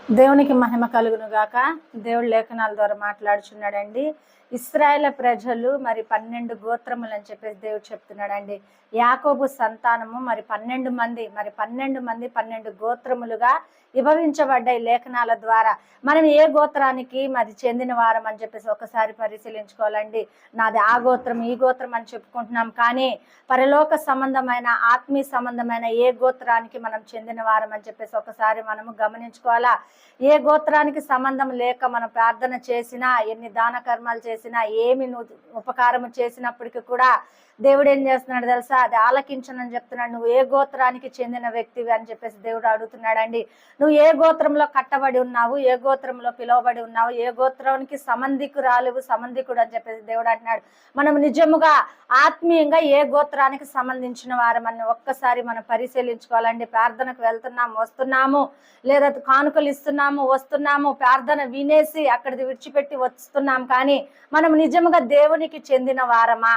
దేవునికి మహిమ కలుగును గాక. దేవుడు లేఖనాల ద్వారా మాట్లాడుచున్నాడండి. ఇశ్రాయేలు ప్రజలు మరి 12 గోత్రములు అని చెప్పేసి దేవుడు చెప్తున్నాడండి. యాకోబు సంతానము మరి 12 మంది, 12 గోత్రములుగా విభవించబడ్డాయి లేఖనాల ద్వారా. మనం ఏ గోత్రానికి మరి చెందిన వారం అని చెప్పేసి ఒకసారి పరిశీలించుకోవాలండి. నాది ఆ గోత్రం ఈ గోత్రం అని చెప్పుకుంటున్నాం, కానీ పరలోక సంబంధమైన ఆత్మీయ సంబంధమైన ఏ గోత్రానికి మనం చెందిన వారం అని చెప్పేసి ఒకసారి మనము గమనించుకోవాలా. ఏ గోత్రానికి సంబంధం లేక మనం ప్రార్థన చేసినా, ఎన్ని దాన కర్మాలు చేసినా, ఏమి ఉపకారము చేసినప్పటికీ కూడా దేవుడు ఏం చేస్తున్నాడు తెలుసా? అది ఆలకించనని చెప్తున్నాడు. నువ్వు ఏ గోత్రానికి చెందిన వ్యక్తివి అని చెప్పేసి దేవుడు అడుగుతున్నాడండి. నువ్వు ఏ గోత్రంలో కట్టబడి ఉన్నావు, ఏ గోత్రంలో పిలువబడి ఉన్నావు, ఏ గోత్రానికి సంబంధికుడు అని చెప్పేసి దేవుడు అంటున్నాడు. మనం నిజముగా ఆత్మీయంగా ఏ గోత్రానికి సంబంధించిన వారమని ఒక్కసారి మనం పరిశీలించుకోవాలండి. ప్రార్థనకు వెళ్తున్నాము, వస్తున్నాము, లేదా కానుకలు ఇస్తున్నాము, వస్తున్నాము, ప్రార్థన వినేసి అక్కడిది విడిచిపెట్టి వస్తున్నాం, కానీ మనం నిజముగా దేవునికి చెందిన వారమా?